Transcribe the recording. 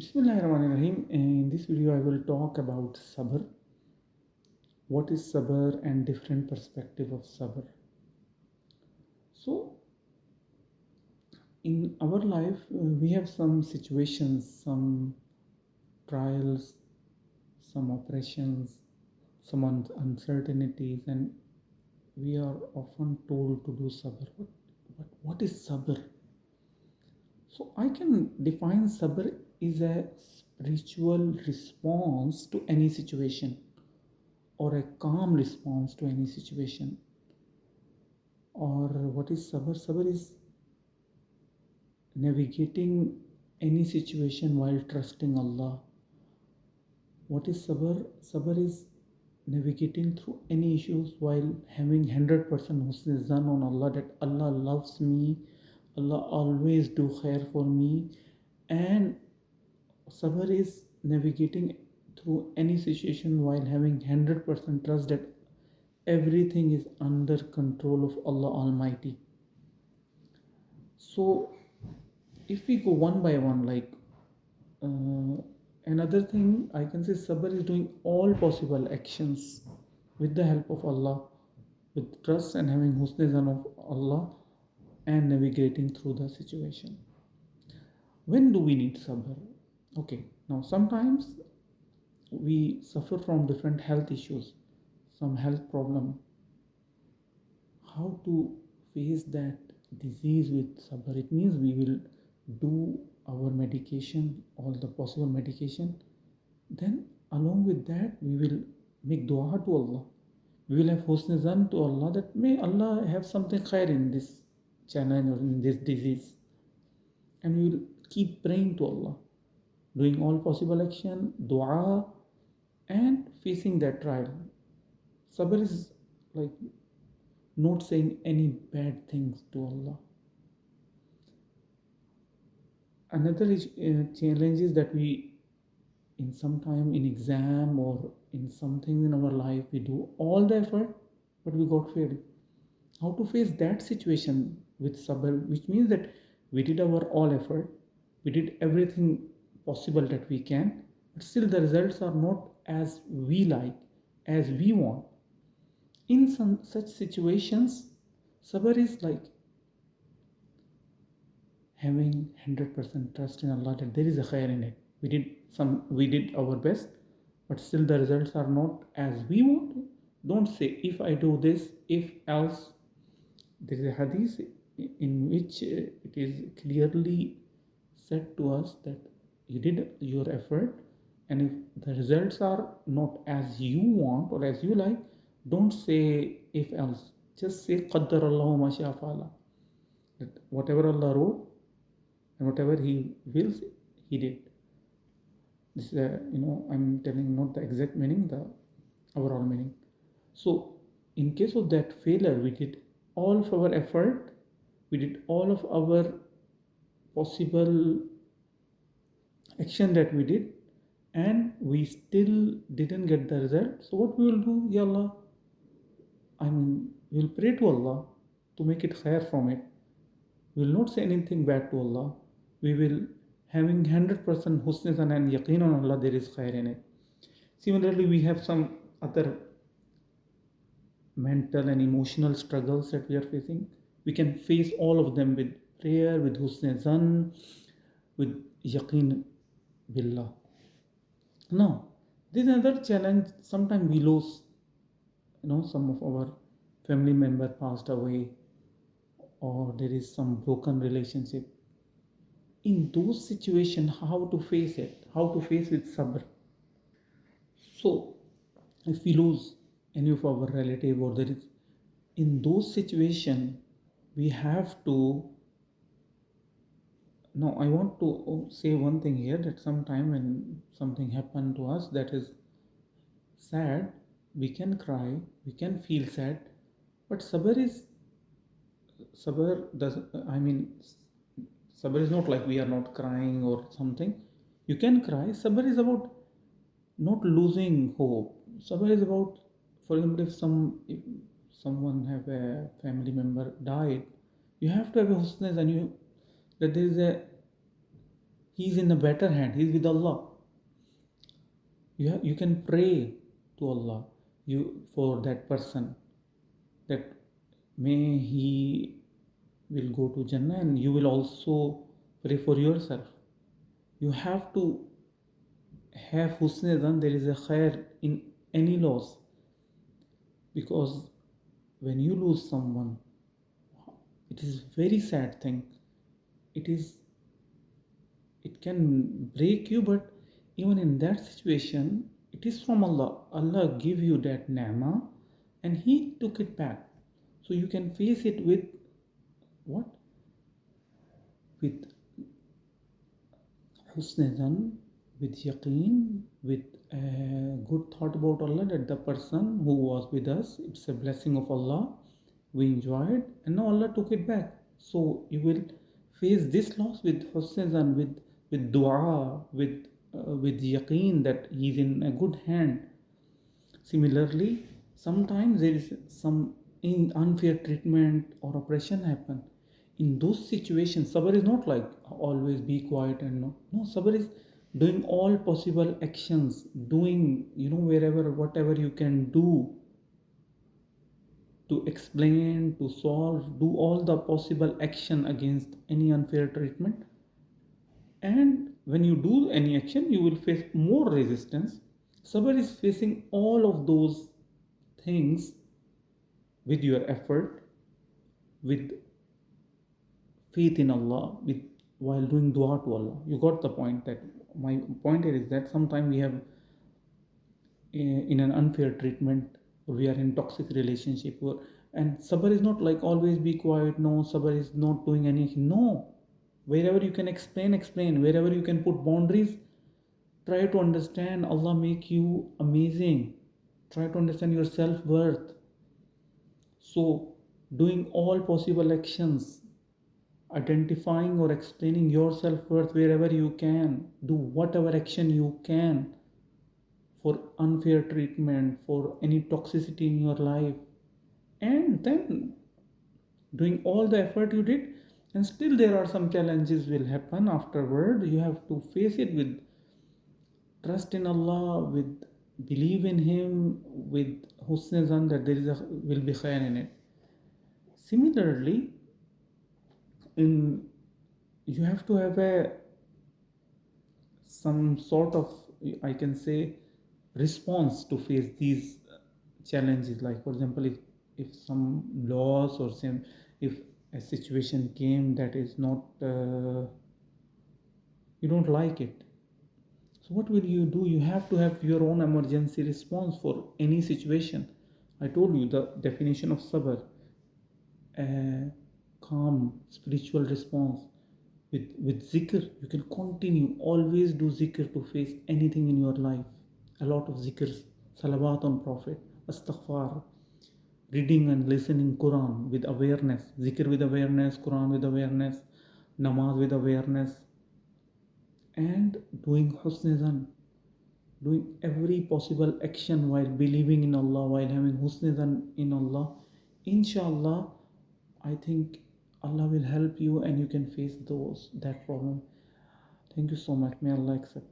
Bismillahirrahmanirrahim. In this video, I will talk about Sabr. What is Sabr and different perspective of Sabr. So, in our life, we have some situations, some trials, some oppressions, some uncertainties, and we are often told to do Sabr. What is Sabr? So, I can define Sabr is a spiritual response to any situation or a calm response to any situation. Or what is sabr? Sabr is navigating any situation while trusting Allah. What is sabr? Sabr is navigating through any issues while having 100% husn zan on Allah, that Allah loves me, Allah always do khair for me. And sabr is navigating through any situation while having 100% trust that everything is under control of Allah Almighty. So if we go one by one, like uh, another thing, I can say Sabr is doing all possible actions with the help of Allah, with trust and having husn of Allah, and navigating through the situation. When do we need Sabr? Okay, now sometimes we suffer from different health issues, some health problem. How to face that disease with Sabr? It means we will do our medication, all the possible medication. Then, along with that, we will make dua to Allah. We will have husn zan to Allah that may Allah have something khair in this challenge or in this disease. And we will keep praying to Allah, doing all possible action, dua, and facing that trial. Sabr is like not saying any bad things to Allah. Another challenge is that we, in some time in exam or in something in our life, we do all the effort, but we got failed. How to face that situation with sabr, which means that we did our all effort, we did everything possible that we can, but still the results are not as we like, as we want. In some such situations, sabr is like having 100% trust in Allah that there is a khair in it. We did our best, but still the results are not as we want. Don't say if I do this, if else. There is a hadith in which it is clearly said to us that you did your effort, and if the results are not as you want or as you like, don't say if else. Just say qaddar Allahu ma sha'a fa'ala. That whatever Allah wrote and whatever He wills, He did. This is I'm telling not the exact meaning, the overall meaning. So in case of that failure, we did all of our effort, we did all of our possible action that we did, and we still didn't get the result. So what we will do? Ya Allah, we'll pray to Allah to make it khair from it. We will not say anything bad to Allah. We will having 100% husn and yaqeen on Allah, there is khair in it. Similarly, we have some other mental and emotional struggles that we are facing. We can face all of them with prayer, with husn zan, with yaqeen billah. Now, this is another challenge. Sometimes we lose, some of our family member passed away, or there is some broken relationship. In those situations, how to face it? How to face with sabr? So, if we lose any of our relative or there is, in those situations, we have to. Now, I want to say one thing here, that sometime when something happened to us that is sad, we can cry, we can feel sad, but sabr does. I mean, sabr is not like we are not crying or something. You can cry. Sabr is about not losing hope. Sabr is about, for example, if someone have a family member died, you have to have a husness, and you that there is a He's in a better hand. He's with Allah. You can pray to Allah for that person, that may he will go to Jannah, and you will also pray for yourself. You have to have husn zan. There is a khair in any loss, because when you lose someone, it is very sad thing. It is, it can break you, but even in that situation, it is from Allah. Allah give you that ni'mah, and He took it back. So you can face it with what? With husn zan, with yaqeen, with a good thought about Allah, that the person who was with us, it's a blessing of Allah. We enjoyed, and now Allah took it back. So you will face this loss with husn zan, with dua, with yaqeen that He's in a good hand. Similarly, sometimes there is some unfair treatment or oppression happen. In those situations, sabr is not like always be quiet and no. No, sabr is doing all possible actions, doing, wherever, whatever you can do to explain, to solve, do all the possible action against any unfair treatment. And when you do any action, you will face more resistance. Sabr is facing all of those things with your effort, with faith in Allah, with while doing dua to Allah. You got the point. That my point here is that sometimes we have in an unfair treatment, or we are in toxic relationship, and sabr is not like always be quiet. No, sabr is not doing anything. No, wherever you can explain, explain. Wherever you can put boundaries, try to understand. Allah make you amazing. Try to understand your self-worth. So, doing all possible actions, identifying or explaining your self-worth wherever you can, do whatever action you can for unfair treatment, for any toxicity in your life, and then doing all the effort you did, and still there are some challenges will happen afterward. You have to face it with trust in Allah, with believe in Him, with husn zan that there is a will be khair in it. Similarly, in you have to have a some sort of, I can say, response to face these challenges. Like for example, if some loss or some, if a situation came that is not you don't like it, so what will you do? You have to have your own emergency response for any situation. I told you the definition of sabr: a calm spiritual response. With zikr, you can continue, always do zikr to face anything in your life. A lot of zikrs, salawat on prophet, astaghfar, reading and listening Quran with awareness, zikr with awareness, Quran with awareness, namaz with awareness, and doing husn zan, doing every possible action while believing in Allah, while having husn zan in Allah. Inshallah, I think Allah will help you and you can face that problem. Thank you so much. May Allah accept.